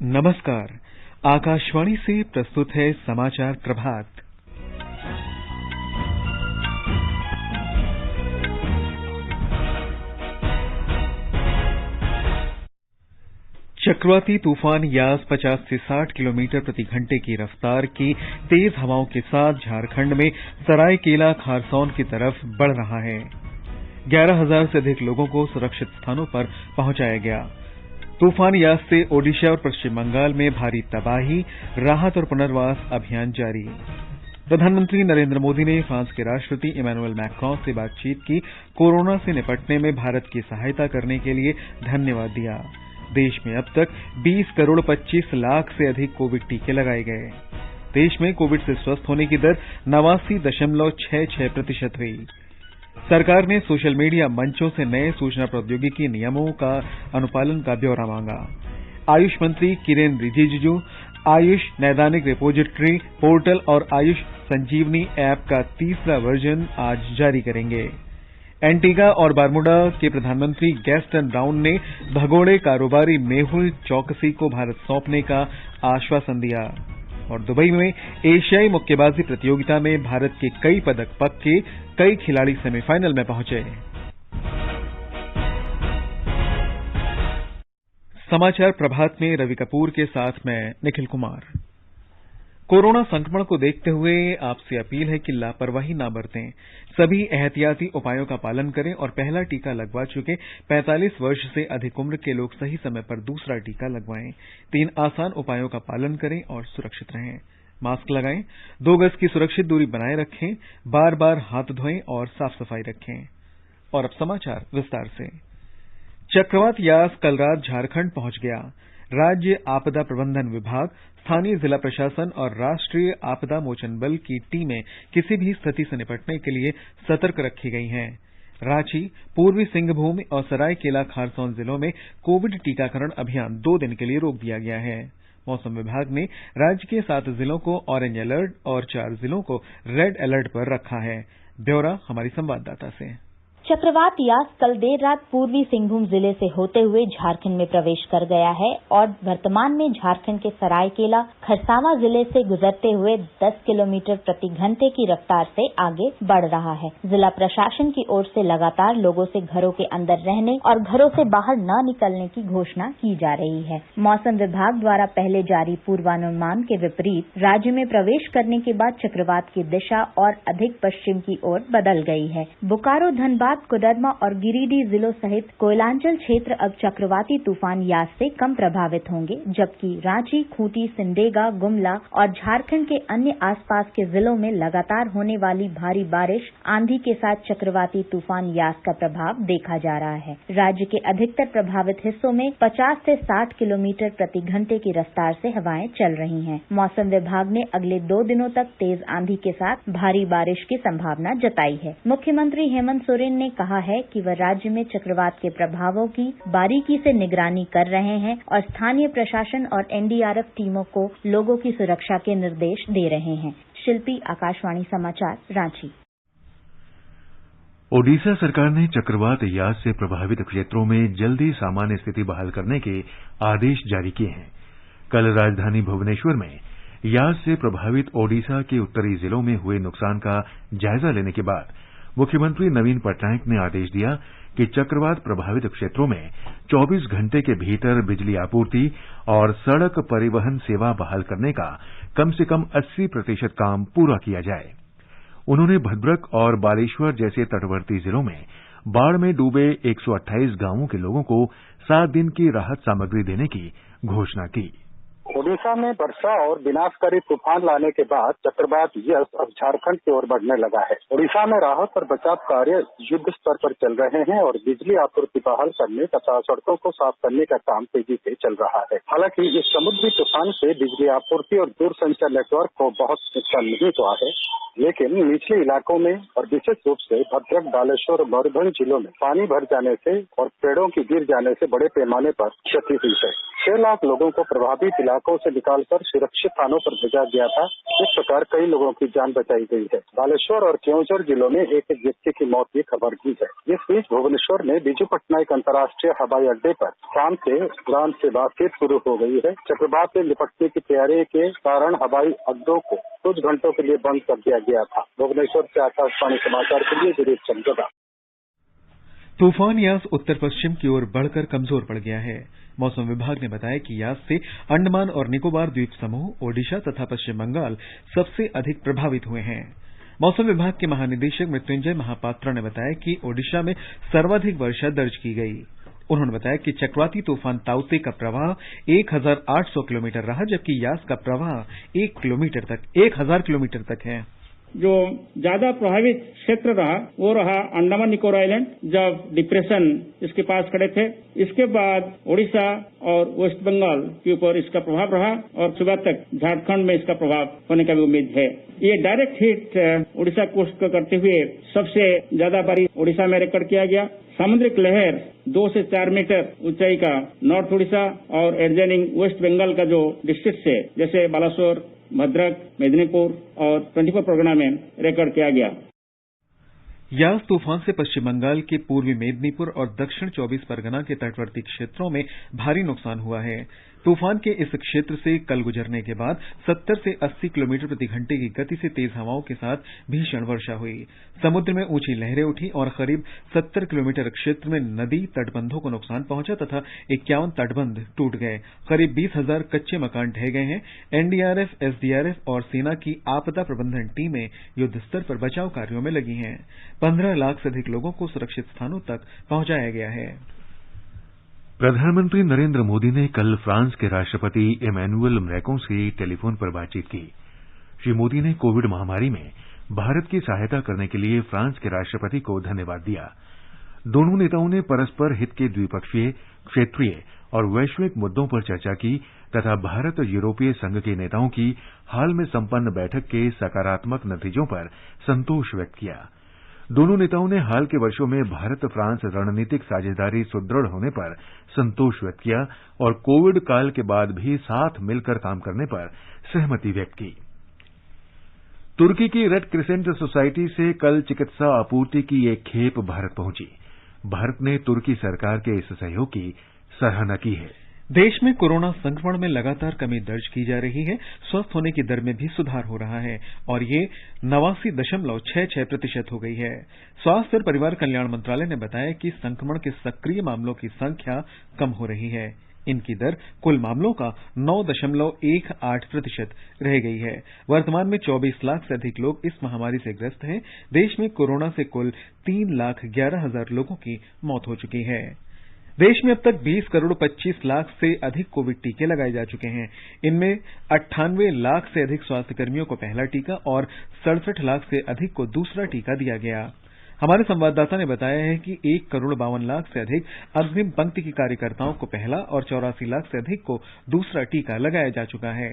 नमस्कार। आकाशवाणी से प्रस्तुत है समाचार प्रभात। चक्रवाती तूफान यास 50 से 60 किलोमीटर प्रति घंटे की रफ्तार की तेज हवाओं के साथ झारखंड में सरायकेला खारसौन की तरफ बढ़ रहा है। 11,000 से अधिक लोगों को सुरक्षित स्थानों पर पहुंचाया गया। तूफान यास से ओडिशा और पश्चिम बंगाल में भारी तबाही, राहत और पुनर्वास अभियान जारी। प्रधानमंत्री नरेंद्र मोदी ने फ्रांस के राष्ट्रपति इमैनुअल मैक्रों से बातचीत की। कोरोना से निपटने में भारत की सहायता करने के लिए धन्यवाद दिया। देश में अब तक 20 करोड़ 25 लाख से अधिक कोविड टीके लगाए गए। देश में कोविड से स्वस्थ होने की दर 89.66% हुई। सरकार ने सोशल मीडिया मंचों से नए सूचना प्रौद्योगिकी नियमों का अनुपालन का ब्यौरा मांगा। आयुष मंत्री किरेन रिजिजू आयुष नैदानिक रिपोजिटरी पोर्टल और आयुष संजीवनी ऐप का तीसरा वर्जन आज जारी करेंगे। एंटीगा और बारमूडा के प्रधानमंत्री गैस्टन ब्राउन ने भगोड़े कारोबारी मेहुल चौकसी को भारत सौंपने का आश्वासन दिया। और दुबई में एशियाई मुक्केबाजी प्रतियोगिता में भारत के कई पदक पक्के, कई खिलाड़ी सेमीफाइनल में पहुंचे। समाचार प्रभात में रवि कपूर के साथ मैं निखिल कुमार। कोरोना संक्रमण को देखते हुए आपसे अपील है कि लापरवाही न बरतें। सभी एहतियाती उपायों का पालन करें और पहला टीका लगवा चुके 45 वर्ष से अधिक उम्र के लोग सही समय पर दूसरा टीका लगवाएं। 3 आसान उपायों का पालन करें और सुरक्षित रहें। मास्क लगाएं, 2 गज की सुरक्षित दूरी बनाए रखें, बार-बार हाथ धोएं और साफ सफाई रखें। और अब समाचार विस्तार से। चक्रवात यास कल रात झारखंड पहुंच गया। राज्य आपदा प्रबंधन विभाग, स्थानीय जिला प्रशासन और राष्ट्रीय आपदा मोचन बल की टीमें किसी भी स्थिति से निपटने के लिए सतर्क रखी गई हैं। रांची, पूर्वी सिंहभूम और सरायकेला खारसौन जिलों में कोविड टीकाकरण अभियान 2 दिन के लिए रोक दिया गया है। मौसम विभाग ने राज्य के 7 जिलों को ऑरेंज अलर्ट और 4 जिलों को रेड अलर्ट पर रखा है। ब्यौरा हमारी संवाददाता से। चक्रवात यास कल देर रात पूर्वी सिंहभूम जिले से होते हुए झारखंड में प्रवेश कर गया है और वर्तमान में झारखंड के सरायकेला खरसावां जिले से गुजरते हुए 10 किलोमीटर प्रति घंटे की रफ्तार से आगे बढ़ रहा है। जिला प्रशासन की ओर से लगातार लोगों से घरों के अंदर रहने और घरों से बाहर न निकलने की घोषणा की जा रही है। मौसम विभाग द्वारा पहले जारी पूर्वानुमान के विपरीत राज्य में प्रवेश करने के बाद चक्रवात की दिशा और अधिक पश्चिम की ओर बदल गई है। बोकारो, धनबाद, कोडरमा और गिरिडीह जिलों सहित कोयलांचल क्षेत्र अब चक्रवाती तूफान यास से कम प्रभावित होंगे, जबकि रांची, खूंटी, सिमडेगा, गुमला और झारखंड के अन्य आसपास के जिलों में लगातार होने वाली भारी बारिश, आंधी के साथ चक्रवाती तूफान यास का प्रभाव देखा जा रहा है। राज्य के अधिकतर प्रभावित हिस्सों में 50 से 60 किलोमीटर प्रति घंटे की रफ्तार से हवाएं चल रही हैं। मौसम विभाग ने अगले 2 दिनों तक तेज आंधी के साथ भारी बारिश की संभावना जताई है। मुख्यमंत्री हेमंत सोरेन ने कहा है कि वह राज्य में चक्रवात के प्रभावों की बारीकी से निगरानी कर रहे हैं और स्थानीय प्रशासन और एनडीआरएफ टीमों को लोगों की सुरक्षा के निर्देश दे रहे हैं। शिल्पी, आकाशवाणी समाचार, रांची। ओडिशा सरकार ने चक्रवात यास से प्रभावित क्षेत्रों में जल्दी सामान्य स्थिति बहाल करने के आदेश जारी किए हैं। कल राजधानी भुवनेश्वर में यास से प्रभावित ओडिशा के उत्तरी जिलों में हुए नुकसान का जायजा लेने के बाद मुख्यमंत्री नवीन पटनायक ने आदेश दिया कि चक्रवात प्रभावित क्षेत्रों में 24 घंटे के भीतर बिजली आपूर्ति और सड़क परिवहन सेवा बहाल करने का कम से कम 80% काम पूरा किया जाए। उन्होंने भद्रक और बालेश्वर जैसे तटवर्ती जिलों में बाढ़ में डूबे 128 गांवों के लोगों को 7 दिन की राहत सामग्री देने की घोषणा की। ओडिशा में वर्षा और विनाशकारी तूफान लाने के बाद चक्रवात यास अब झारखंड की ओर बढ़ने लगा है। ओडिशा में राहत और बचाव कार्य युद्ध स्तर पर चल रहे हैं और बिजली आपूर्ति बहाल करने तथा सड़कों को साफ करने का काम तेजी से चल रहा है। हालांकि इस समुद्री तूफान से बिजली आपूर्ति और दूरसंचार नेटवर्क को बहुत नुकसान नहीं हुआ है, लेकिन निचले इलाकों में और विशेष रूप से भद्रक, बालेश्वर और मयूरभंज जिलों में पानी भर जाने से और पेड़ों की गिर जाने से बड़े पैमाने पर क्षति हुई है। 6 लाख लोगों को प्रभावित इलाकों इलाकों से निकालकर सुरक्षित स्थानों पर भेजा गया था। इस प्रकार कई लोगों की जान बचाई गई है। बालेश्वर और केवंझर जिलों में एक व्यक्ति की मौत की खबर भी है। इस बीच भुवनेश्वर में बीजू पटनायक अंतर्राष्ट्रीय हवाई अड्डे पर शाम से उड़ान सेवा फिर शुरू हो गई है। चक्रवात से निपटने की तैयारी के कारण हवाई अड्डों को कुछ घंटों के लिए बंद कर दिया गया था। भुवनेश्वर से आकाशवाणी समाचार के लिए गिरीश चंद्रा। तूफान यास उत्तर पश्चिम की ओर बढ़कर कमजोर पड़ गया है। मौसम विभाग ने बताया कि यास से अंडमान और निकोबार द्वीप समूह, ओडिशा तथा पश्चिम बंगाल सबसे अधिक प्रभावित हुए हैं। मौसम विभाग के महानिदेशक मृत्युंजय महापात्रा ने बताया कि ओडिशा में सर्वाधिक वर्षा दर्ज की गई। उन्होंने बताया कि चक्रवाती तूफान ताउते का प्रवाह 1800 किलोमीटर रहा, जबकि यास का प्रवाह 1000 किलोमीटर तक है। जो ज्यादा प्रभावित क्षेत्र रहा वो रहा अंडमान निकोबार आइलैंड, जब डिप्रेशन इसके पास खड़े थे। इसके बाद ओडिशा और वेस्ट बंगाल के ऊपर इसका प्रभाव रहा और सुबह तक झारखंड में इसका प्रभाव होने का भी उम्मीद है। ये डायरेक्ट हिट ओडिशा कोस्ट को करते हुए सबसे ज्यादा बारिश ओडिशा में रिकॉर्ड किया गया। सामुद्रिक लहर 2 से 4 मीटर ऊंचाई का नॉर्थ ओडिशा और एडजॉइनिंग वेस्ट बंगाल का जो डिस्ट्रिक्ट है, जैसे बालासोर, भद्रक, मेदिनीपुर और 24 परगना में रिकॉर्ड किया गया। यास तूफान से पश्चिम बंगाल के पूर्वी मेदिनीपुर और दक्षिण 24 परगना के तटवर्ती क्षेत्रों में भारी नुकसान हुआ है। तूफान के इस क्षेत्र से कल गुजरने के बाद 70 से 80 किलोमीटर प्रति घंटे की गति से तेज हवाओं के साथ भीषण वर्षा हुई। समुद्र में ऊंची लहरें उठी और करीब 70 किलोमीटर क्षेत्र में नदी तटबंधों को नुकसान पहुंचा तथा 51 तटबंध टूट गए। करीब 20,000 कच्चे मकान ढह गए हैं। एनडीआरएफ, एसडीआरएफ और सेना की आपदा प्रबंधन टीमें युद्ध स्तर पर बचाव कार्यों में लगी हैं। 15 लाख से अधिक लोगों को सुरक्षित स्थानों तक पहुंचाया गया है। प्रधानमंत्री नरेंद्र मोदी ने कल फ्रांस के राष्ट्रपति इमैनुअल मैक्रों से टेलीफोन पर बातचीत की। श्री मोदी ने कोविड महामारी में भारत की सहायता करने के लिए फ्रांस के राष्ट्रपति को धन्यवाद दिया। दोनों नेताओं ने परस्पर हित के द्विपक्षीय, क्षेत्रीय और वैश्विक मुद्दों पर चर्चा की तथा भारत और यूरोपीय संघ के नेताओं की हाल में संपन्न बैठक के सकारात्मक नतीजों पर संतोष व्यक्त किया। दोनों नेताओं ने हाल के वर्षों में भारत फ्रांस रणनीतिक साझेदारी सुदृढ़ होने पर संतोष व्यक्त किया और कोविड काल के बाद भी साथ मिलकर काम करने पर सहमति व्यक्त की। तुर्की की रेड क्रिसेंट सोसाइटी से कल चिकित्सा आपूर्ति की एक खेप भारत पहुंची। भारत ने तुर्की सरकार के इस सहयोग की सराहना की है। देश में कोरोना संक्रमण में लगातार कमी दर्ज की जा रही है। स्वस्थ होने की दर में भी सुधार हो रहा है और ये 89.66% हो गई है। स्वास्थ्य और परिवार कल्याण मंत्रालय ने बताया कि संक्रमण के सक्रिय मामलों की संख्या कम हो रही है। इनकी दर कुल मामलों का 9.18% रह गई है। वर्तमान में 24 लाख से अधिक लोग इस महामारी से ग्रस्त हैं। देश में कोरोना से कुल 3,11,000 लोगों की मौत हो चुकी है। देश में अब तक 20 करोड़ 25 लाख से अधिक कोविड टीके लगाए जा चुके हैं। इनमें 98 लाख से अधिक स्वास्थ्यकर्मियों को पहला टीका और 67 लाख से अधिक को दूसरा टीका दिया गया। हमारे संवाददाता ने बताया है कि 1 करोड़ 52 लाख से अधिक अग्रिम पंक्ति के कार्यकर्ताओं को पहला और 84 लाख से अधिक को दूसरा टीका लगाया जा चुका है।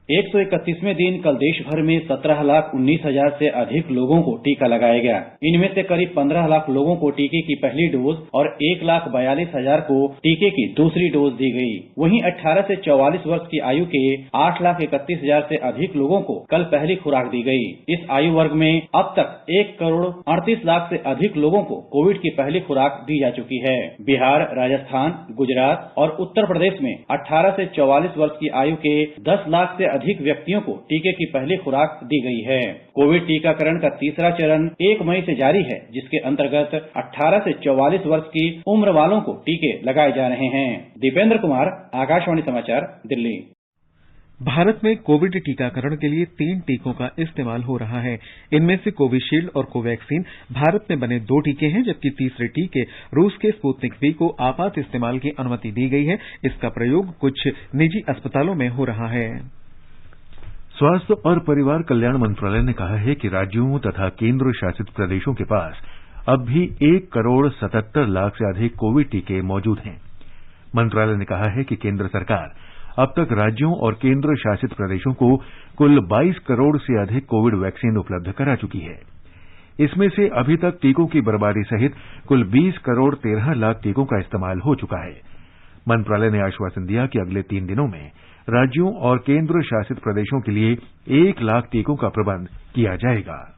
131वें दिन कल देश भर में 17,19,000 से अधिक लोगों को टीका लगाया गया। इनमें से करीब 15 लाख लोगों को टीके की पहली डोज और 1,42,000 को टीके की दूसरी डोज दी गई। वहीं 18 से 44 वर्ष की आयु के 8,31,000 से अधिक लोगों को कल पहली खुराक दी गई। इस आयु वर्ग में अब तक 1 करोड़ 38 लाख से अधिक लोगों को कोविड की पहली खुराक दी जा चुकी है। बिहार, राजस्थान, गुजरात और उत्तर प्रदेश में 18 से 44 वर्ष की आयु के 10 लाख से अधिक व्यक्तियों को टीके की पहली खुराक दी गई है। कोविड टीकाकरण का तीसरा चरण 1 मई से जारी है, जिसके अंतर्गत 18 से 44 वर्ष की उम्र वालों को टीके लगाए जा रहे हैं। दीपेंद्र कुमार, आकाशवाणी समाचार, दिल्ली। भारत में कोविड टीकाकरण के लिए 3 टीकों का इस्तेमाल हो रहा है। इनमें से कोविशील्ड और कोवैक्सीन भारत में बने 2 टीके हैं, जबकि तीसरे टीके रूस के स्पुतनिक वी को आपात इस्तेमाल की अनुमति दी गई है। इसका प्रयोग कुछ निजी अस्पतालों में हो रहा है। स्वास्थ्य और परिवार कल्याण मंत्रालय ने कहा है कि राज्यों तथा केंद्र शासित प्रदेशों के पास अब भी 1 करोड़ 77 लाख से अधिक कोविड टीके मौजूद हैं। मंत्रालय ने कहा है कि केंद्र सरकार अब तक राज्यों और केंद्र शासित प्रदेशों को कुल 22 करोड़ से अधिक कोविड वैक्सीन उपलब्ध करा चुकी है। इसमें से अभी तक टीकों की बर्बादी सहित कुल 20 करोड़ 13 लाख टीकों का इस्तेमाल हो चुका है। मंत्रालय ने आश्वासन दिया कि अगले 3 दिनों में राज्यों और केंद्र शासित प्रदेशों के लिए 1 लाख टीकों का प्रबंध किया जाएगा।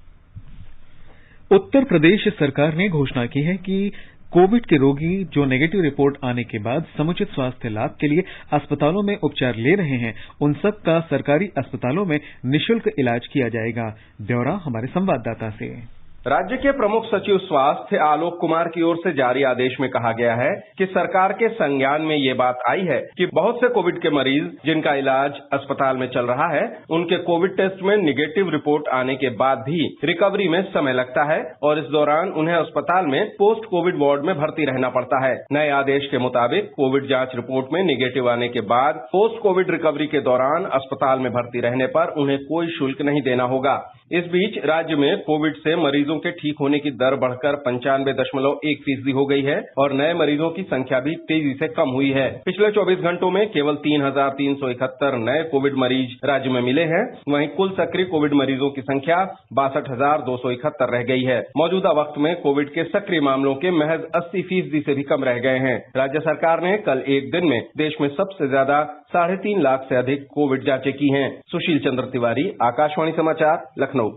उत्तर प्रदेश सरकार ने घोषणा की है कि कोविड के रोगी जो नेगेटिव रिपोर्ट आने के बाद समुचित स्वास्थ्य लाभ के लिए अस्पतालों में उपचार ले रहे हैं, उन सब का सरकारी अस्पतालों में निःशुल्क इलाज किया जाएगा। ब्यौरा हमारे संवाददाता से। राज्य के प्रमुख सचिव स्वास्थ्य आलोक कुमार की ओर से जारी आदेश में कहा गया है कि सरकार के संज्ञान में ये बात आई है कि बहुत से कोविड के मरीज जिनका इलाज अस्पताल में चल रहा है, उनके कोविड टेस्ट में निगेटिव रिपोर्ट आने के बाद भी रिकवरी में समय लगता है और इस दौरान उन्हें अस्पताल में पोस्ट कोविड वार्ड में भर्ती रहना पड़ता है। नए आदेश के मुताबिक कोविड जांच रिपोर्ट में निगेटिव आने के बाद पोस्ट कोविड रिकवरी के दौरान अस्पताल में भर्ती रहने पर उन्हें कोई शुल्क नहीं देना होगा। इस बीच राज्य में कोविड से मरीजों के ठीक होने की दर बढ़कर 95.1% हो गई है और नए मरीजों की संख्या भी तेजी से कम हुई है। पिछले 24 घंटों में केवल 3,371 नए कोविड मरीज राज्य में मिले हैं। वहीं कुल सक्रिय कोविड मरीजों की संख्या 62,271 रह गई है। मौजूदा वक्त में कोविड के सक्रिय मामलों के महज 80% से भी कम रह गए हैं। राज्य सरकार ने कल एक दिन में देश में सबसे ज्यादा 3.5 लाख से अधिक कोविड जांचें की हैं। सुशील चंद्र तिवारी, आकाशवाणी समाचार, लखनऊ।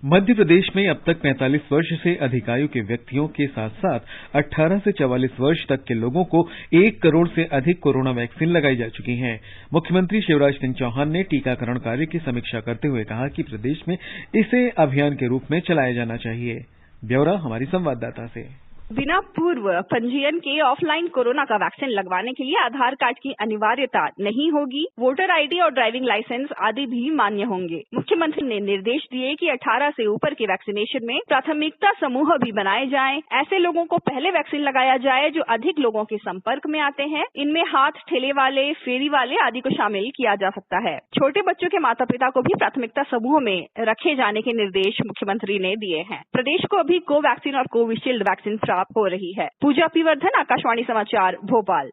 मध्य प्रदेश में अब तक 45 वर्ष से अधिक आयु के व्यक्तियों के साथ साथ 18 से 44 वर्ष तक के लोगों को 1 करोड़ से अधिक कोरोना वैक्सीन लगाई जा चुकी है। मुख्यमंत्री शिवराज सिंह चौहान ने टीकाकरण कार्य की समीक्षा करते हुए कहा कि प्रदेश में इसे अभियान के रूप में चलाया जाना चाहिए। ब्यौरा हमारी संवाददाता से। बिना पूर्व पंजीयन के ऑफलाइन कोरोना का वैक्सीन लगवाने के लिए आधार कार्ड की अनिवार्यता नहीं होगी। वोटर आईडी और ड्राइविंग लाइसेंस आदि भी मान्य होंगे। मुख्यमंत्री ने निर्देश दिए कि 18 से ऊपर के वैक्सीनेशन में प्राथमिकता समूह भी बनाए जाएं। ऐसे लोगों को पहले वैक्सीन लगाया जाए जो अधिक लोगों के संपर्क में आते हैं। इनमें हाथ ठेले वाले, फेरी वाले आदि को शामिल किया जा सकता है। छोटे बच्चों के माता पिता को भी प्राथमिकता समूह में रखे जाने के निर्देश मुख्यमंत्री ने दिए हैं। प्रदेश को अभी कोवैक्सीन और कोविशील्ड वैक्सीन हो रही है। पूजा पीवर्धन, आकाशवाणी समाचार, भोपाल।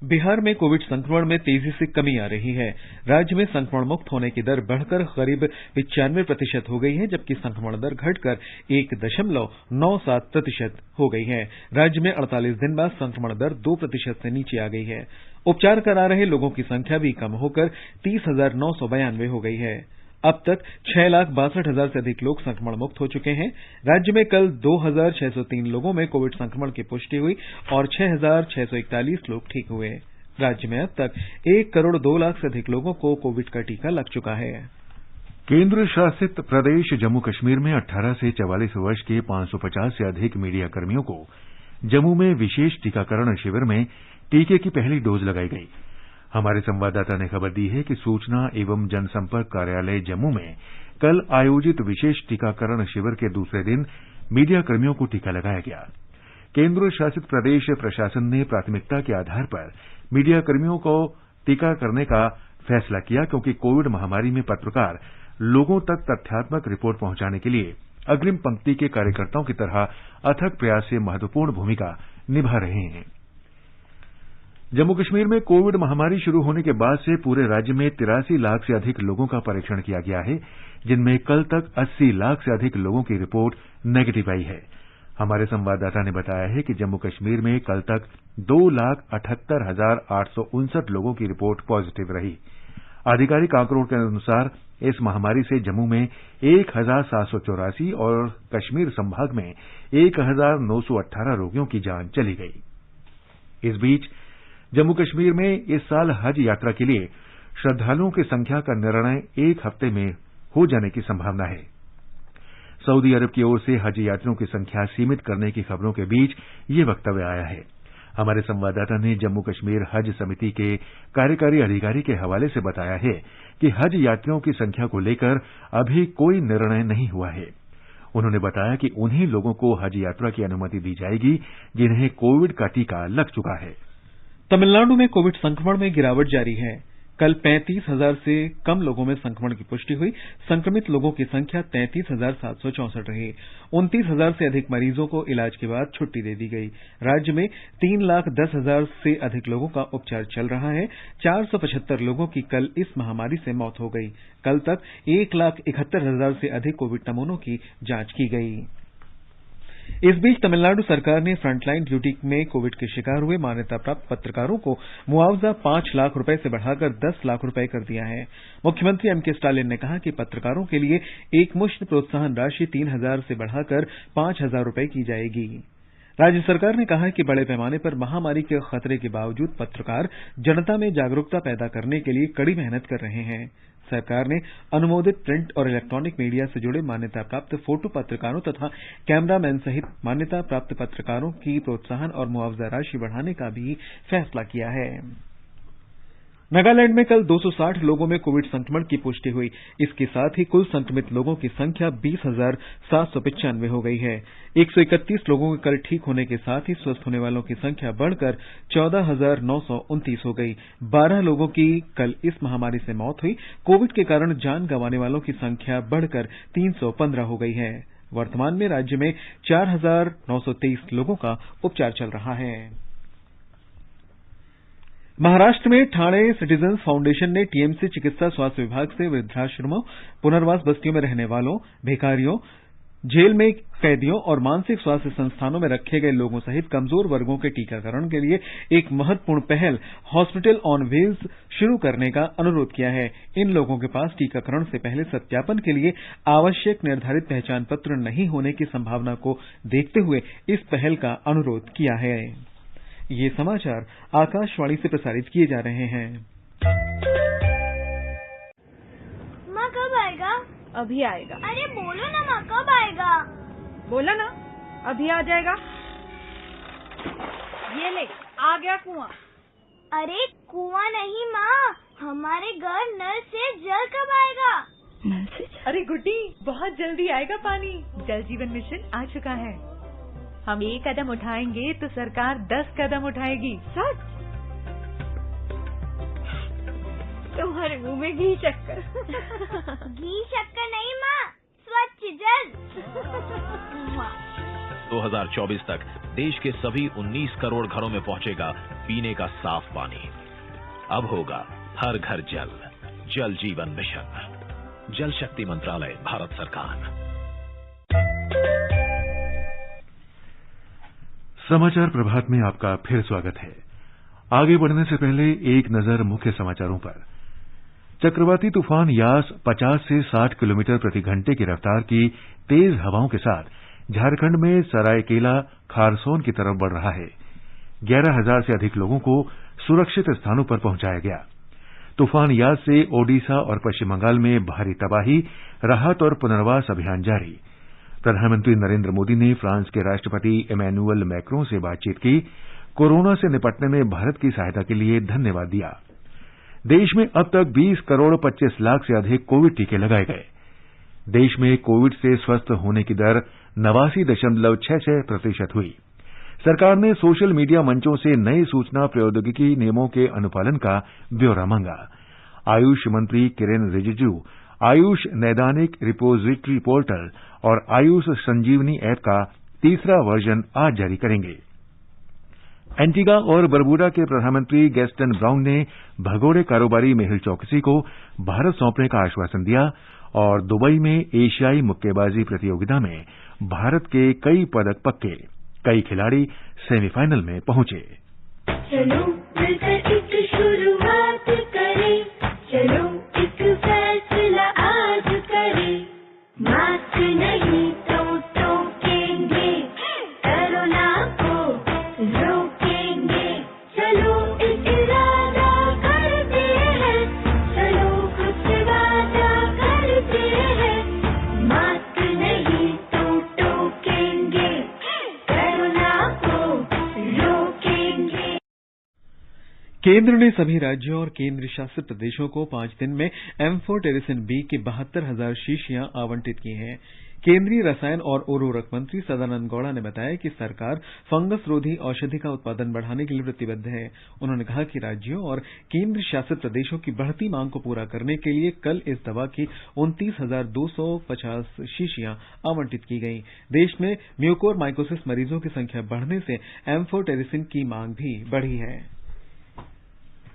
बिहार में कोविड संक्रमण में तेजी से कमी आ रही है। राज्य में संक्रमण मुक्त होने की दर बढ़कर करीब 95% हो गई है, जबकि संक्रमण दर घटकर 1.97% हो गई है। राज्य में 48 दिन बाद संक्रमण दर 2% से नीचे आ गई है। उपचार करा रहे लोगों की संख्या भी कम होकर 30,992 हो गई है। अब तक 6,62,000 से अधिक लोग संक्रमण मुक्त हो चुके हैं। राज्य में कल 2,603 लोगों में कोविड संक्रमण की पुष्टि हुई और 6,641 लोग ठीक हुए। राज्य में अब तक 1 करोड़ 2 लाख से अधिक लोगों को कोविड का टीका लग चुका है। केंद्र शासित प्रदेश जम्मू कश्मीर में 18 से 44 वर्ष के 550 से अधिक मीडिया कर्मियों को जम्मू में विशेष टीकाकरण शिविर में टीके की पहली डोज लगाई गई। हमारे संवाददाता ने खबर दी है कि सूचना एवं जनसंपर्क कार्यालय जम्मू में कल आयोजित विशेष टीकाकरण शिविर के दूसरे दिन मीडिया कर्मियों को टीका लगाया गया। केंद्र शासित प्रदेश प्रशासन ने प्राथमिकता के आधार पर मीडिया कर्मियों को टीका करने का फैसला किया, क्योंकि कोविड महामारी में पत्रकार लोगों तक तथ्यात्मक रिपोर्ट पहुंचाने के लिए अग्रिम पंक्ति के कार्यकर्ताओं की तरह अथक प्रयास से महत्वपूर्ण भूमिका निभा रहे हैं। जम्मू कश्मीर में कोविड महामारी शुरू होने के बाद से पूरे राज्य में 83 लाख से अधिक लोगों का परीक्षण किया गया है, जिनमें कल तक 80 लाख से अधिक लोगों की रिपोर्ट नेगेटिव आई है। हमारे संवाददाता ने बताया है कि जम्मू कश्मीर में कल तक 2,78,859 लोगों की रिपोर्ट पॉजिटिव रही। आधिकारिक आंकड़ों के अनुसार इस महामारी से जम्मू में 1,784 और कश्मीर संभाग में 1,918 रोगियों की जान चली गई। इस बीच जम्मू कश्मीर में इस साल हज यात्रा के लिए श्रद्धालुओं की संख्या का निर्णय 1 हफ्ते में हो जाने की संभावना है। सऊदी अरब की ओर से हज यात्रियों की संख्या सीमित करने की खबरों के बीच ये वक्तव्य आया है। हमारे संवाददाता ने जम्मू कश्मीर हज समिति के कार्यकारी अधिकारी के हवाले से बताया है कि हज यात्रियों की संख्या को लेकर अभी कोई निर्णय नहीं हुआ है। उन्होंने बताया कि उन्हीं लोगों को हज यात्रा की अनुमति दी जाएगी जिन्हें कोविड का टीका लग चुका है। तमिलनाडु में कोविड संक्रमण में गिरावट जारी है। कल 35,000 से कम लोगों में संक्रमण की पुष्टि हुई। संक्रमित लोगों की संख्या 33,764 रही। 29,000 से अधिक मरीजों को इलाज के बाद छुट्टी दे दी गई। राज्य में 3,10,000 से अधिक लोगों का उपचार चल रहा है। 475 लोगों की कल इस महामारी से मौत हो गई। कल तक 1,71,000 से अधिक कोविड नमूनों की जांच की गई। इस बीच तमिलनाडु सरकार ने फ्रंटलाइन ड्यूटी में कोविड के शिकार हुए मान्यता प्राप्त पत्रकारों को मुआवजा 5 लाख रुपए से बढ़ाकर 10 लाख रुपए कर दिया है। मुख्यमंत्री एमके स्टालिन ने कहा कि पत्रकारों के लिए एकमुश्त प्रोत्साहन राशि 3,000 से बढ़ाकर 5,000 रुपए की जाएगी। राज्य सरकार ने कहा कि बड़े पैमाने पर महामारी के खतरे के बावजूद पत्रकार जनता में जागरूकता पैदा करने के लिए कड़ी मेहनत कर रहे हैं। सरकार ने अनुमोदित प्रिंट और इलेक्ट्रॉनिक मीडिया से जुड़े मान्यता प्राप्त फोटो पत्रकारों तथा कैमरामैन सहित मान्यता प्राप्त पत्रकारों की प्रोत्साहन और मुआवजा राशि बढ़ाने का भी फैसला किया है। नागालैंड में कल 260 लोगों में कोविड संक्रमण की पुष्टि हुई। इसके साथ ही कुल संक्रमित लोगों की संख्या 20,795 हो गई है। 131 लोगों के कल ठीक होने के साथ ही स्वस्थ होने वालों की संख्या बढ़कर 14,929 हो गई। 12 लोगों की कल इस महामारी से मौत हुई। कोविड के कारण जान गंवाने वालों की संख्या बढ़कर 315 हो गई है। वर्तमान में राज्य में 4,923 लोगों का उपचार चल रहा है। महाराष्ट्र में ठाणे सिटीजन्स फाउंडेशन ने टीएमसी चिकित्सा स्वास्थ्य विभाग से वृद्धाश्रमों, पुनर्वास बस्तियों में रहने वालों, भिखारियों, जेल में कैदियों और मानसिक स्वास्थ्य संस्थानों में रखे गए लोगों सहित कमजोर वर्गों के टीकाकरण के लिए एक महत्वपूर्ण पहल हॉस्पिटल ऑन व्हील्स शुरू करने का अनुरोध किया है। इन लोगों के पास टीकाकरण से पहले सत्यापन के लिए आवश्यक निर्धारित पहचान पत्र नहीं होने की संभावना को देखते हुए इस पहल का अनुरोध किया है। ये समाचार आकाशवाणी से प्रसारित किए जा रहे हैं। माँ कब आएगा? अभी आएगा। अरे बोलो ना माँ, कब आएगा? बोला ना, अभी आ जाएगा। ये ले, आ गया कुआं। अरे कुआं नहीं माँ, हमारे घर नल से जल कब आएगा? नल से? अरे गुड्डी, बहुत जल्दी आएगा पानी। जल जीवन मिशन आ चुका है। हम 1 कदम उठाएंगे तो सरकार 10 कदम उठाएगी। सच? तुम्हारे मुंह में घी शक्कर। घी शक्कर नहीं माँ, स्वच्छ जल। 2024 तक देश के सभी 19 करोड़ घरों में पहुंचेगा पीने का साफ पानी। अब होगा हर घर जल। जल जीवन मिशन, जल शक्ति मंत्रालय, भारत सरकार। समाचार प्रभात में आपका फिर स्वागत है। आगे बढ़ने से पहले एक नजर मुख्य समाचारों पर। चक्रवाती तूफान यास 50 से 60 किलोमीटर प्रति घंटे की रफ्तार की तेज हवाओं के साथ झारखंड में सरायकेला खारसोन की तरफ बढ़ रहा है। 11,000 से अधिक लोगों को सुरक्षित स्थानों पर पहुंचाया गया। तूफान यास से ओडिशा और पश्चिम बंगाल में भारी तबाही, राहत और पुनर्वास अभियान जारी। प्रधानमंत्री नरेंद्र मोदी ने फ्रांस के राष्ट्रपति इमैनुअल मैक्रों से बातचीत की। कोरोना से निपटने में भारत की सहायता के लिए धन्यवाद दिया। देश में अब तक 20 करोड़ 25 लाख से अधिक कोविड टीके लगाए गए। देश में कोविड से स्वस्थ होने की दर 89.66% हुई। सरकार ने सोशल मीडिया मंचों से नए सूचना प्रौद्योगिकी नियमों के अनुपालन का ब्यौरा मांगा। आयुष मंत्री किरेन रिजिजू आयुष नैदानिक रिपोजिटरी पोर्टल और आयुष संजीवनी ऐप का तीसरा वर्जन आज जारी करेंगे। एंटीगा और बरबूडा के प्रधानमंत्री गैस्टन ब्राउन ने भगोड़े कारोबारी मेहुल चौकसी को भारत सौंपने का आश्वासन दिया और दुबई में एशियाई मुक्केबाजी प्रतियोगिता में भारत के कई पदक पक्के। कई खिलाड़ी सेमीफाइनल में पहुंचे। चलो मिलकर एक शुरुआत करें, चलो एक फैसला आज करें, मास्क नहीं तो टोकेंगे, कोरोना को रोकेंगे, चलो एक इरादा करते हैं, चलो कुछ वादा करते हैं, मास्क नहीं तो टोकेंगे, कोरोना को रोकेंगे। केंद्र ने सभी राज्यों और केंद्र शासित प्रदेशों को 5 दिन में एम्फोटेरिसिन बी की 72,000 शीशियां आवंटित की हैं। केंद्रीय रसायन और उर्वरक मंत्री सदानंद गौड़ा ने बताया कि सरकार फंगस रोधी औषधि का उत्पादन बढ़ाने के लिए प्रतिबद्ध है। उन्होंने कहा कि राज्यों और केंद्र शासित प्रदेशों की बढ़ती मांग को पूरा करने के लिए कल इस दवा की 29,250 शीशियां आवंटित की गई। देश में म्यूकोरमाइकोसिस मरीजों की संख्या बढ़ने से एम्फोटेरिसिन की मांग भी बढ़ी है।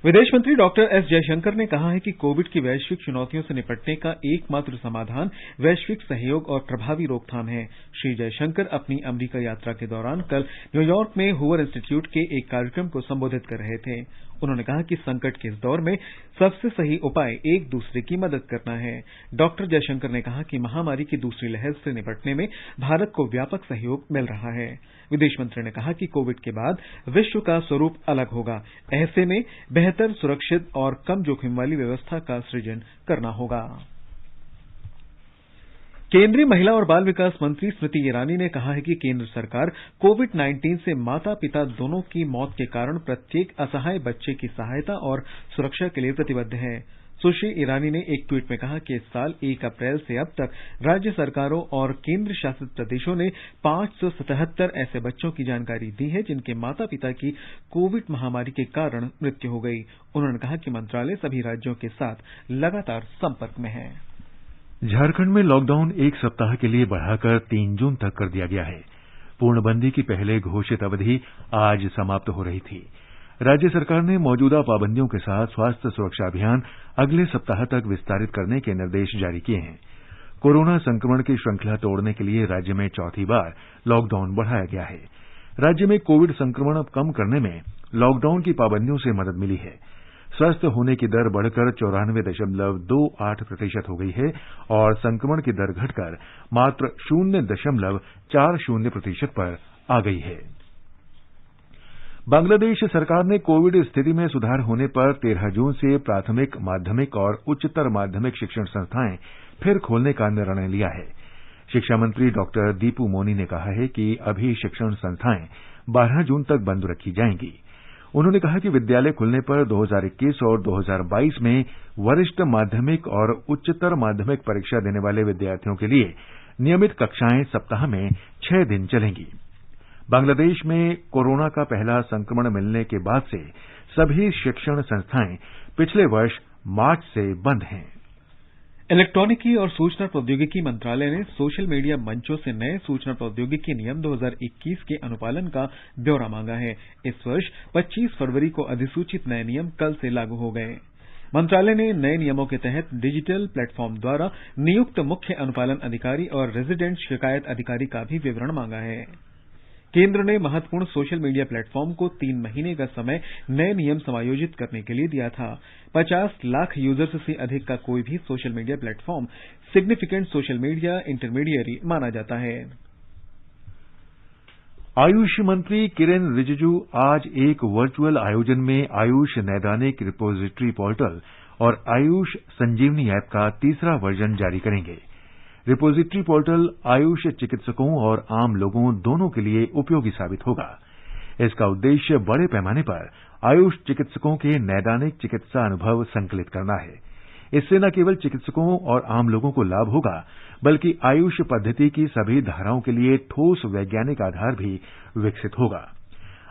विदेश मंत्री डॉक्टर एस जयशंकर ने कहा है कि कोविड की वैश्विक चुनौतियों से निपटने का एकमात्र समाधान वैश्विक सहयोग और प्रभावी रोकथाम है। श्री जयशंकर अपनी अमेरिका यात्रा के दौरान कल न्यूयॉर्क में हूवर इंस्टीट्यूट के एक कार्यक्रम को संबोधित कर रहे थे। उन्होंने कहा कि संकट के इस दौर में सबसे सही उपाय एक दूसरे की मदद करना है। डॉक्टर जयशंकर ने कहा कि महामारी की दूसरी लहर से निपटने में भारत को व्यापक सहयोग मिल रहा है। विदेश मंत्री ने कहा कि कोविड के बाद विश्व का स्वरूप अलग होगा। ऐसे में बेहतर, सुरक्षित और कम जोखिम वाली व्यवस्था का सृजन करना होगा। केंद्रीय महिला और बाल विकास मंत्री स्मृति ईरानी ने कहा है कि केंद्र सरकार कोविड-19 से माता पिता दोनों की मौत के कारण प्रत्येक असहाय बच्चे की सहायता और सुरक्षा के लिए प्रतिबद्ध है। सुश्री ईरानी ने एक ट्वीट में कहा कि इस साल 1 अप्रैल से अब तक राज्य सरकारों और केंद्र शासित प्रदेशों ने 577 ऐसे बच्चों की जानकारी दी है जिनके माता पिता की कोविड महामारी के कारण मृत्यु हो गई। उन्होंने कहा कि मंत्रालय सभी राज्यों के साथ लगातार संपर्क में है। झारखंड में लॉकडाउन 1 सप्ताह के लिए बढ़ाकर 3 जून तक कर दिया गया है। पूर्णबंदी की पहले घोषित अवधि आज समाप्त हो रही थी। राज्य सरकार ने मौजूदा पाबंदियों के साथ स्वास्थ्य सुरक्षा अभियान अगले सप्ताह तक विस्तारित करने के निर्देश जारी किए हैं। कोरोना संक्रमण की श्रृंखला तोड़ने के लिए राज्य में चौथी बार लॉकडाउन बढ़ाया गया है। राज्य में कोविड संक्रमण कम करने में लॉकडाउन की पाबंदियों से मदद मिली है। स्वस्थ होने की दर बढ़कर 94.28% हो गई है और संक्रमण की दर घटकर मात्र 0.40% पर आ गई है। बांग्लादेश सरकार ने कोविड स्थिति में सुधार होने पर 13 जून से प्राथमिक, माध्यमिक और उच्चतर माध्यमिक शिक्षण संस्थाएं फिर खोलने का निर्णय लिया है। शिक्षा मंत्री डॉक्टर दीपू मोनी ने कहा है कि अभी शिक्षण संस्थाएं 12 जून तक बंद रखी जाएंगी। उन्होंने कहा कि विद्यालय खुलने पर 2021 और 2022 में वरिष्ठ माध्यमिक और उच्चतर माध्यमिक परीक्षा देने वाले विद्यार्थियों के लिए नियमित कक्षाएं सप्ताह में 6 दिन चलेंगी। बांग्लादेश में कोरोना का पहला संक्रमण मिलने के बाद से सभी शिक्षण संस्थाएं पिछले वर्ष मार्च से बंद हैं। इलेक्ट्रॉनिकी और सूचना प्रौद्योगिकी मंत्रालय ने सोशल मीडिया मंचों से नए सूचना प्रौद्योगिकी नियम 2021 के अनुपालन का ब्यौरा मांगा है। इस वर्ष 25 फरवरी को अधिसूचित नए नियम कल से लागू हो गए। मंत्रालय ने नए नियमों के तहत डिजिटल प्लेटफॉर्म द्वारा नियुक्त मुख्य अनुपालन अधिकारी और रेजिडेंट शिकायत अधिकारी का भी विवरण मांगा है। केंद्र ने महत्वपूर्ण सोशल मीडिया प्लेटफॉर्म को 3 महीने का समय नए नियम समायोजित करने के लिए दिया था। 50 लाख यूजर्स से अधिक का कोई भी social media platform significant social media intermediary माना जाता है। आयुष मंत्री किरेन रिजिजू आज एक वर्चुअल आयोजन में आयुष नैदानिक रिपोजिटरी पोर्टल और आयुष संजीवनी ऐप का तीसरा वर्जन जारी करेंगे। रिपोजिटरी पोर्टल आयुष चिकित्सकों और आम लोगों दोनों के लिए उपयोगी साबित होगा। इसका उद्देश्य बड़े पैमाने पर आयुष चिकित्सकों के नैदानिक चिकित्सा अनुभव संकलित करना है। इससे न केवल चिकित्सकों और आम लोगों को लाभ होगा, बल्कि आयुष पद्धति की सभी धाराओं के लिए ठोस वैज्ञानिक आधार भी विकसित होगा।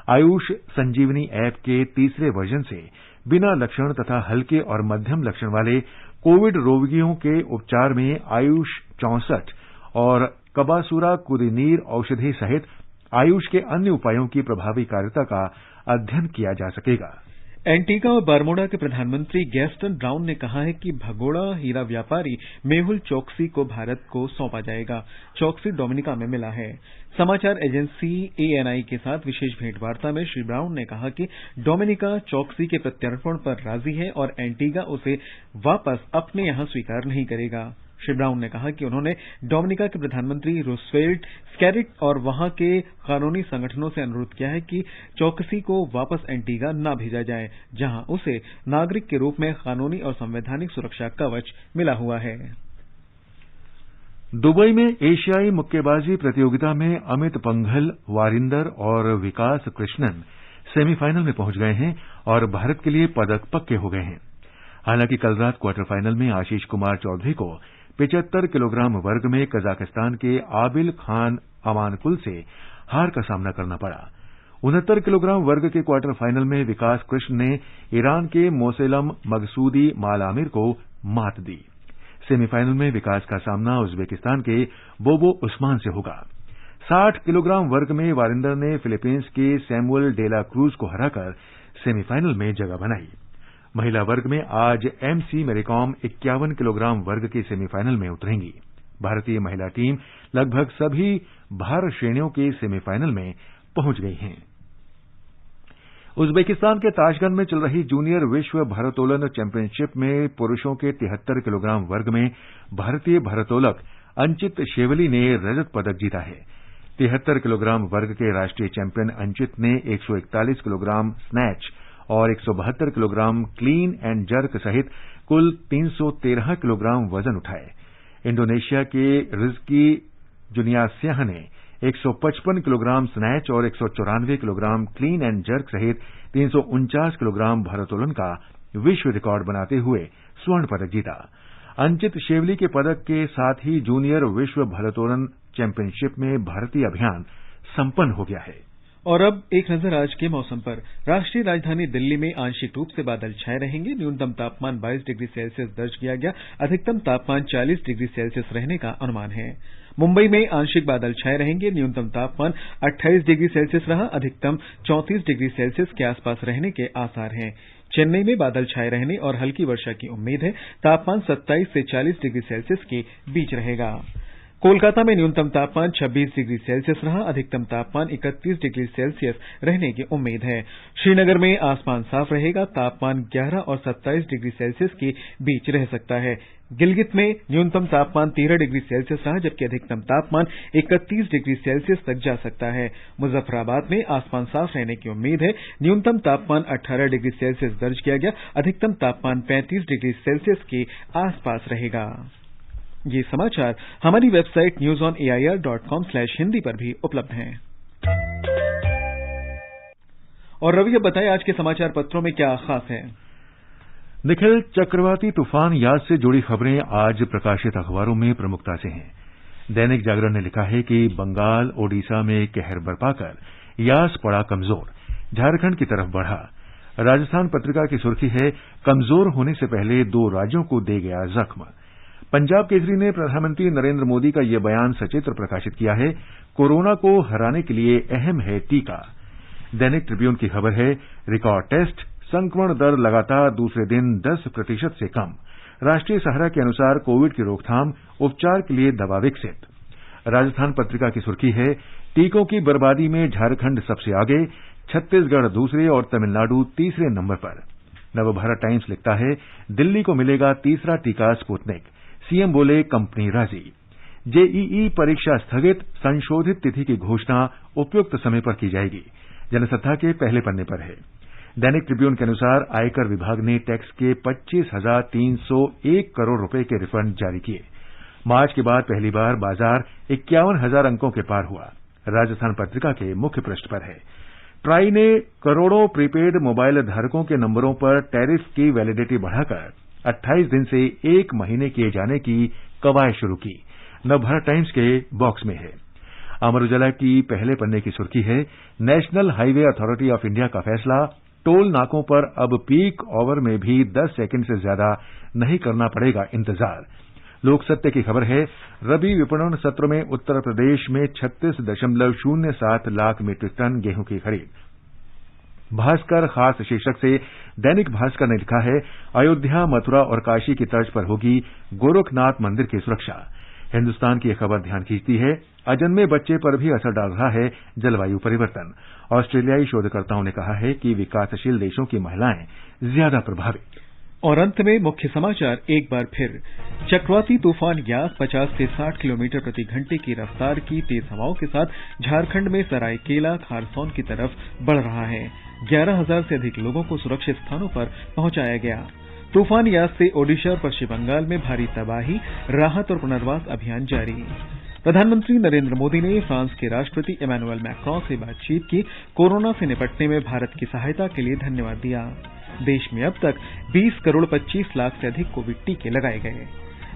आयुष संजीवनी ऐप के तीसरे वर्जन से बिना लक्षण तथा हल्के और मध्यम लक्षण वाले कोविड रोगियों के उपचार में आयुष 64 और कबासुरा कुदिनीर औषधि सहित आयुष के अन्य उपायों की प्रभावी कारिता का अध्ययन किया जा सकेगा। एंटीगा और बरमूडा के प्रधानमंत्री गैस्टन ब्राउन ने कहा है कि भगोड़ा हीरा व्यापारी मेहुल चोकसी को भारत को सौंपा जाएगा। चोकसी डोमिनिका में मिला है। समाचार एजेंसी ANI के साथ विशेष भेंटवार्ता में श्री ब्राउन ने कहा कि डोमिनिका चोकसी के प्रत्यर्पण पर राजी है और एंटीगा उसे वापस अपने यहां स्वीकार नहीं करेगा। श्री ब्राउन ने कहा कि उन्होंने डोमिनिका के प्रधानमंत्री रूसवेल्ट स्कैरिट और वहां के कानूनी संगठनों से अनुरोध किया है कि चौकसी को वापस एंटीगा न भेजा जाए, जहां उसे नागरिक के रूप में कानूनी और संवैधानिक सुरक्षा कवच मिला हुआ है। दुबई में एशियाई मुक्केबाजी प्रतियोगिता में अमित पंघल, वारिंदर और विकास कृष्णन सेमीफाइनल में पहुंच गए हैं और भारत के लिए पदक पक्के हो गए हैं। हालांकि कल रात क्वार्टर फाइनल में आशीष कुमार चौधरी को 75 किलोग्राम वर्ग में कजाकिस्तान के आबिल खान अमानकुल से हार का सामना करना पड़ा। 69 किलोग्राम वर्ग के क्वार्टर फाइनल में विकास कृष्ण ने ईरान के मोसेलम मकसूदी मालामिर को मात दी। सेमीफाइनल में विकास का सामना उज्बेकिस्तान के बोबो उस्मान से होगा। 60 किलोग्राम वर्ग में वारिंदर ने फिलीपींस के सैमुअल डेला क्रूज को हराकर सेमीफाइनल में जगह बनाई। महिला वर्ग में आज एमसी मैरीकॉम 51 किलोग्राम वर्ग के सेमीफाइनल में उतरेंगी। भारतीय महिला टीम लगभग सभी भार श्रेणियों के सेमीफाइनल में पहुंच गई है। उज्बेकिस्तान के ताशकंद में चल रही जूनियर विश्व भारोत्तोलन चैंपियनशिप में पुरुषों के 73 किलोग्राम वर्ग में भारतीय भारोत्तोलक अंचित शेवली ने रजत पदक जीता है। 73 किलोग्राम वर्ग के राष्ट्रीय चैंपियन अंचित ने 141 किलोग्राम स्नैच और 172 किलोग्राम क्लीन एंड जर्क सहित कुल 313 किलोग्राम वजन उठाए। इंडोनेशिया के रिजकी जुनियास्याह ने 155 किलोग्राम स्नैच और 194 किलोग्राम क्लीन एंड जर्क सहित 349 किलोग्राम भारोत्तोलन का विश्व रिकॉर्ड बनाते हुए स्वर्ण पदक जीता। अंचित शेवली के पदक के साथ ही जूनियर विश्व भारोत्तोलन चैंपियनशिप में भारतीय अभियान संपन्न हो गया है। और अब एक नजर आज के मौसम पर। राष्ट्रीय राजधानी दिल्ली में आंशिक रूप से बादल छाए रहेंगे। न्यूनतम तापमान 22 डिग्री सेल्सियस दर्ज किया गया। अधिकतम तापमान 40 डिग्री सेल्सियस रहने का अनुमान है। मुंबई में आंशिक बादल छाए रहेंगे। न्यूनतम तापमान 28 डिग्री सेल्सियस रहा। अधिकतम 34 डिग्री सेल्सियस के आसपास रहने के आसार हैं। चेन्नई में बादल छाए रहने और हल्की वर्षा की उम्मीद है। तापमान 27 से 40 डिग्री सेल्सियस के बीच रहेगा। कोलकाता में न्यूनतम तापमान 26 डिग्री सेल्सियस रहा। अधिकतम तापमान 31 डिग्री सेल्सियस रहने की उम्मीद है। श्रीनगर में आसमान साफ रहेगा। तापमान 11 और 27 डिग्री सेल्सियस के बीच रह सकता है। गिलगित में न्यूनतम तापमान 13 डिग्री सेल्सियस रहा, जबकि अधिकतम तापमान 31 डिग्री सेल्सियस तक जा सकता है। मुजफ्फराबाद में आसमान साफ रहने की उम्मीद है। न्यूनतम तापमान 18 डिग्री सेल्सियस दर्ज किया गया। अधिकतम तापमान 35 डिग्री सेल्सियस के आसपास रहेगा। ये समाचार हमारी वेबसाइट newsonair.com/hindi पर भी उपलब्ध हैं। और रवि, अब बताएं आज के समाचार पत्रों में क्या खास है। निखिल, चक्रवाती तूफान यास से जुड़ी खबरें आज प्रकाशित अखबारों में प्रमुखता से हैं। दैनिक जागरण ने लिखा है कि बंगाल ओडिशा में कहर बरपा कर यास पड़ा कमजोर, झारखंड की तरफ बढ़ा। राजस्थान पत्रिका की सुर्खी है, कमजोर होने से पहले 2 राज्यों को दे गया जख्म। पंजाब केसरी ने प्रधानमंत्री नरेंद्र मोदी का यह बयान सचित्र प्रकाशित किया है, कोरोना को हराने के लिए अहम है टीका। दैनिक ट्रिब्यून की खबर है, रिकॉर्ड टेस्ट, संक्रमण दर लगातार दूसरे दिन 10% से कम। राष्ट्रीय सहारा के अनुसार कोविड की रोकथाम, उपचार के लिए दवा विकसित। राजस्थान पत्रिका की सुर्खी है, टीकों की बर्बादी में झारखंड सबसे आगे, छत्तीसगढ़ दूसरे और तमिलनाडु तीसरे नंबर पर। नवभारत टाइम्स लिखता है, दिल्ली को मिलेगा तीसरा टीका स्पुतनिक, सीएम बोले कंपनी राजी। जेईई परीक्षा स्थगित, संशोधित तिथि की घोषणा उपयुक्त समय पर की जाएगी। जनसत्ता के पहले पन्ने पर है। दैनिक ट्रिब्यून के अनुसार आयकर विभाग ने टैक्स के 25,301 करोड़ रुपए के रिफंड जारी किए। मार्च के बाद पहली बार बाजार 51,000 अंकों के पार हुआ। राजस्थान पत्रिका के मुख्य पृष्ठ पर है। ट्राई ने करोड़ों प्रीपेड मोबाइल धारकों के नंबरों पर टैरिफ की वैलिडिटी बढ़ाकर 28 दिन से 1 महीने किए जाने की कवायद शुरू की। नवभारत टाइम्स के बॉक्स में है। अमर उजाला की पहले पन्ने की सुर्खी है, national highway authority of India का फैसला, टोल नाकों पर अब पीक आवर में भी 10 सेकंड से ज्यादा नहीं करना पड़ेगा इंतजार। लोक सत्य की खबर है, रबी विपणन सत्र में उत्तर प्रदेश में 36.07 लाख मीट्रिक टन गेहूं की खरीद। भास्कर खास शीर्षक से दैनिक भास्कर ने लिखा है, अयोध्या, मथुरा और काशी की तर्ज पर होगी गोरखनाथ मंदिर की सुरक्षा। हिंदुस्तान की यह खबर ध्यान खींचती है, अजन्मे बच्चे पर भी असर डाल रहा है जलवायु परिवर्तन। ऑस्ट्रेलियाई शोधकर्ताओं ने कहा है कि विकासशील देशों की महिलाएं ज्यादा प्रभावित। और अंत में मुख्य समाचार एक बार फिर। चक्रवाती तूफान यास 50 से 60 किलोमीटर प्रति घंटे की रफ्तार की तेज हवाओं के साथ झारखंड में सरायकेला, खारसौन की तरफ बढ़ रहा है। 11,000 से अधिक लोगों को सुरक्षित स्थानों पर पहुंचाया गया। तूफान यास से ओडिशा और पश्चिम बंगाल में भारी तबाही, राहत और पुनर्वास अभियान जारी। प्रधानमंत्री नरेंद्र मोदी ने फ्रांस के राष्ट्रपति इमैनुअल मैक्रों से बातचीत की। कोरोना से निपटने में भारत की सहायता के लिए धन्यवाद दिया। देश में अब तक 20 करोड़ 25 लाख से अधिक कोविड टीके लगाए गए।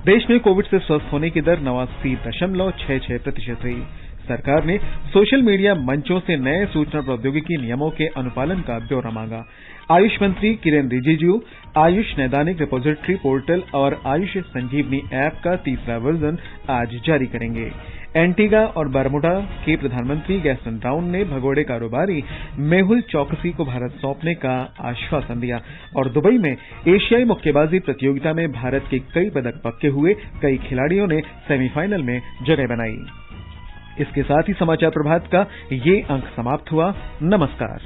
देश में कोविड से स्वस्थ होने की दर 89.66% रही। सरकार ने सोशल मीडिया मंचों से नए सूचना प्रौद्योगिकी नियमों के अनुपालन का ब्यौरा मांगा। आयुष मंत्री किरेन रिजिजू आयुष नैदानिक रिपोजिटरी पोर्टल और आयुष संजीवनी ऐप का तीसरा वर्जन आज जारी करेंगे। एंटीगा और बरमुडा के प्रधानमंत्री गैस्टन ब्राउन ने भगोड़े कारोबारी मेहुल चौकसी को भारत सौंपने का आश्वासन दिया और दुबई में एशियाई मुक्केबाजी प्रतियोगिता में भारत के कई पदक पक्के हुए। कई खिलाड़ियों ने सेमीफाइनल में जगह बनाई। इसके साथ ही समाचार प्रभात का ये अंक समाप्त हुआ। नमस्कार।